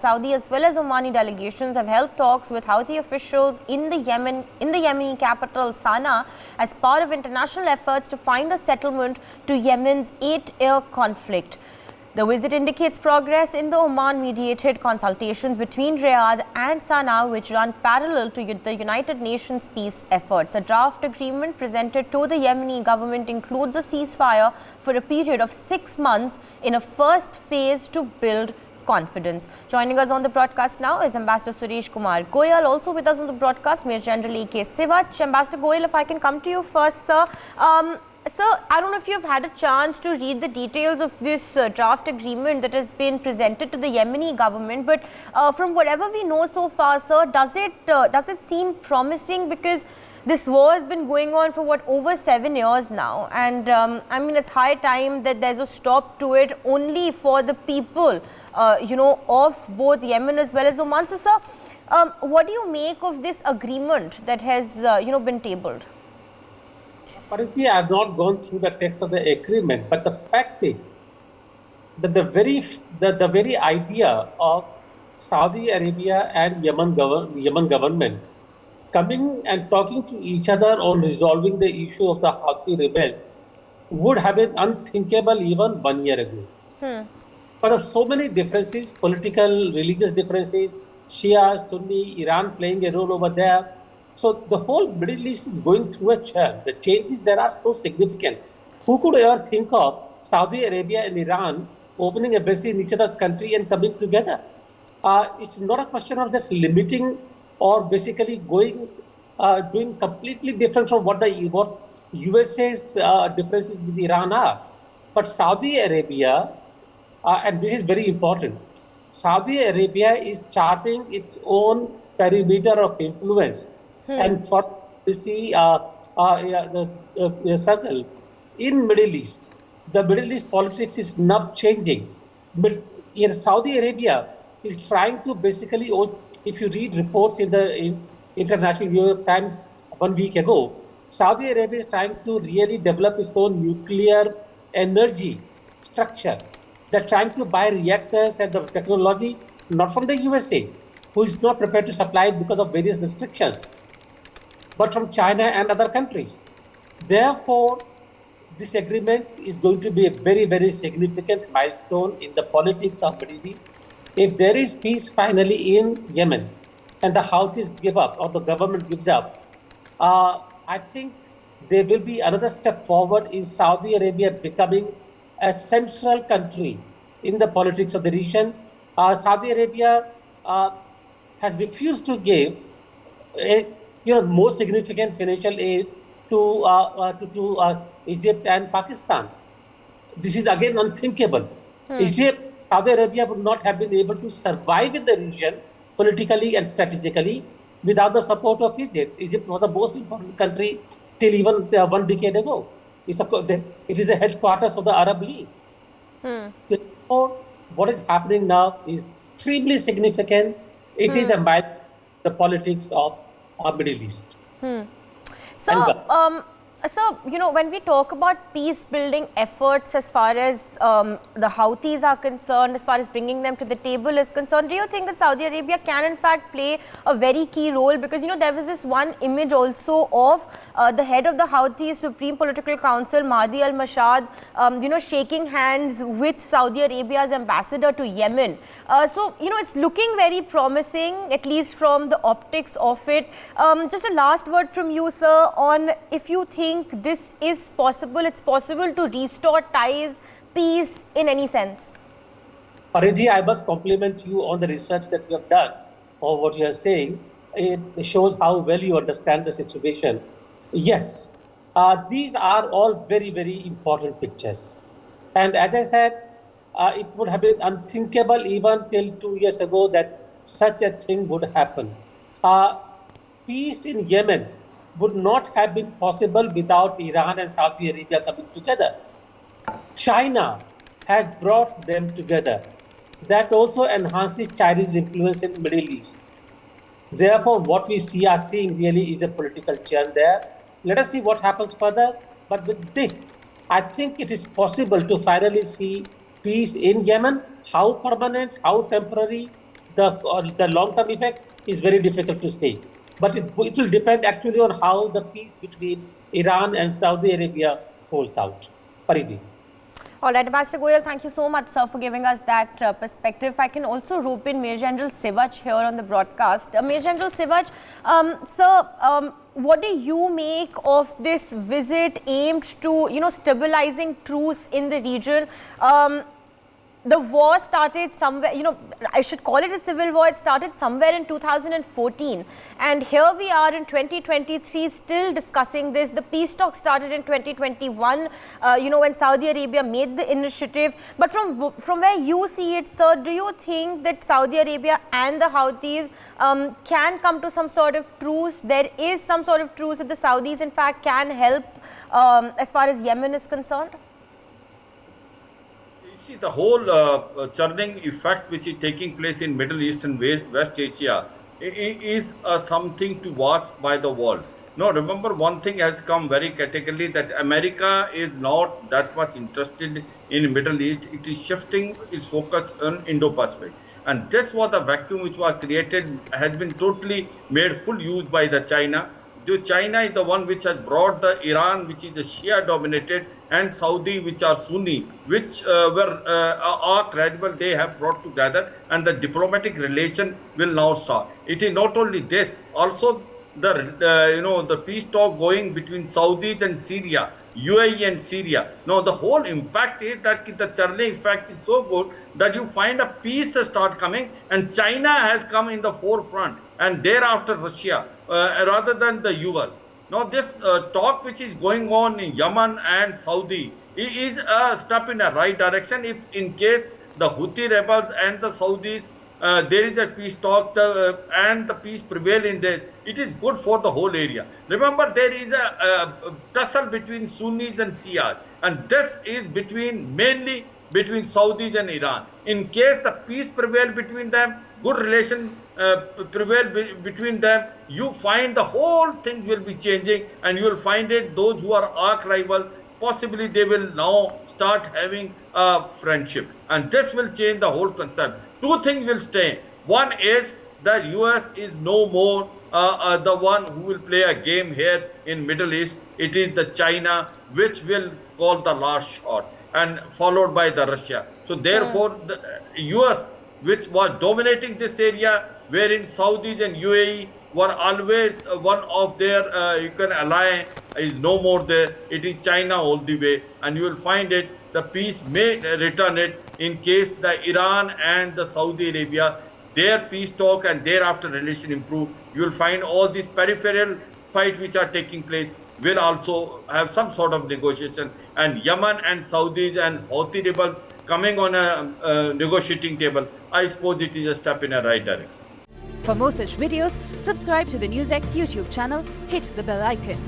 Saudi as well as Omani delegations have held talks with Houthi officials in the Yemeni capital Sana'a as part of international efforts to find a settlement to Yemen's 8-year conflict. The visit indicates progress in the Oman-mediated consultations between Riyadh and Sana'a, which run parallel to the United Nations peace efforts. A draft agreement presented to the Yemeni government includes a ceasefire for a period of 6 months in a first phase to build confidence. Joining us on the broadcast now is Ambassador Suresh Kumar Goyal. Also with us on the broadcast, Major General A.K. Sivach. Ambassador Goyal, if I can come to you first, sir. Sir, I don't know if you've had a chance to read the details of this draft agreement that has been presented to the Yemeni government, but from whatever we know so far, sir, does it seem promising? Because this war has been going on for over 7 years now, and I mean, it's high time that there's a stop to it only for the people, of both Yemen as well as Oman. So, sir, what do you make of this agreement that has, been tabled? Apparently, I have not gone through the text of the agreement, but the fact is that the very idea of Saudi Arabia and Yemen government coming and talking to each other on resolving the issue of the Houthi rebels would have been unthinkable even 1 year ago. But there are so many differences, political, religious differences, Shia, Sunni, Iran playing a role over there. So the whole Middle East is going through a churn. The changes there are so significant. Who could ever think of Saudi Arabia and Iran opening embassy in each other's country and coming together? It's not a question of just limiting or basically doing completely different from what USA's differences with Iran are. But Saudi Arabia, and this is very important, Saudi Arabia is charting its own perimeter of influence and for policy circle in Middle East. The Middle East politics is now changing. But Saudi Arabia is trying to basically, if you read reports in International New York Times 1 week ago, Saudi Arabia is trying to really develop its own nuclear energy structure. They're trying to buy reactors and the technology, not from the USA, who is not prepared to supply it because of various restrictions, but from China and other countries. Therefore, this agreement is going to be a very, very significant milestone in the politics of Middle East. If there is peace finally in Yemen and the Houthis give up or the government gives up, I think there will be another step forward in Saudi Arabia becoming a central country in the politics of the region. Saudi Arabia has refused to give more significant financial aid to Egypt and Pakistan. This is again unthinkable. Saudi Arabia would not have been able to survive in the region politically and strategically without the support of Egypt. Egypt was the most important country till even 1 decade ago. It is the headquarters of the Arab League. Therefore, what is happening now is extremely significant. It is about the politics of our Middle East. So, when we talk about peace-building efforts as far as the Houthis are concerned, as far as bringing them to the table is concerned, do you think that Saudi Arabia can in fact play a very key role? Because, there was this one image also of the head of the Houthi Supreme Political Council, Mahdi al-Mashad, shaking hands with Saudi Arabia's ambassador to Yemen. So, it's looking very promising, at least from the optics of it. Just a last word from you, sir, on if you think this is possible, it's possible to restore ties, peace in any sense. Paridhi, I must compliment you on the research that you have done or what you are saying. It shows how well you understand the situation. Yes, these are all very, very important pictures. And as I said, it would have been unthinkable even till 2 years ago that such a thing would happen. Peace in Yemen would not have been possible without Iran and Saudi Arabia coming together. China has brought them together. That also enhances Chinese influence in the Middle East. Therefore, what we are seeing really is a political churn there. Let us see what happens further. But with this, I think it is possible to finally see peace in Yemen. How permanent, how temporary, the long-term effect is very difficult to say. But it will depend actually on how the peace between Iran and Saudi Arabia holds out. Paridi. All right, Ambassador Goyal, thank you so much, sir, for giving us that perspective. I can also rope in Major General Sivach here on the broadcast. Major General Sivach, sir, what do you make of this visit aimed to, stabilizing truce in the region? The war started somewhere, I should call it a civil war. It started somewhere in 2014. And here we are in 2023 still discussing this. The peace talk started in 2021, when Saudi Arabia made the initiative. But from where you see it, sir, do you think that Saudi Arabia and the Houthis can come to some sort of truce? There is some sort of truce that the Saudis, in fact, can help as far as Yemen is concerned? See, the whole churning effect which is taking place in Middle East and West Asia is something to watch by the world. No, remember one thing has come very categorically, that America is not that much interested in Middle East. It is shifting its focus on Indo-Pacific. And this was the vacuum which was created, has been totally made full use by the China. China is the one which has brought the Iran, which is the Shia dominated, and Saudi, which are Sunni, which are credible. They have brought together, and the diplomatic relation will now start. It is not only this, also the peace talk going between Saudis and Syria, UAE and Syria. Now the whole impact is that the churning effect is so good that you find a peace start coming, and China has come in the forefront, and thereafter Russia, rather than the US. Now this talk which is going on in Yemen and Saudi is a step in the right direction. If in case the Houthi rebels and the Saudis, there is a peace talk and the peace prevail in there, it is good for the whole area. Remember, there is a tussle between Sunnis and Shias, and this is mainly between Saudis and Iran. In case the peace prevail between them, good relation prevail between them, you find the whole thing will be changing, and you will find it, those who are arch rival, possibly they will now start having a friendship, and this will change the whole concept. Two things will stay. One is that US is no more the one who will play a game here in Middle East. It is the China which will call the last shot, and followed by the Russia. So therefore the US, which was dominating this area, wherein Saudis and UAE were always one of their ally, is no more there. It is China all the way, and you will find it, the peace may return it in case the Iran and the Saudi Arabia, their peace talk and thereafter relation improve. You will find all these peripheral fights which are taking place will also have some sort of negotiation, and Yemen and Saudis and Houthi rebels coming on a negotiating table, I suppose it is a step in a right direction. For more such videos, subscribe to the NewsX YouTube channel, hit the bell icon.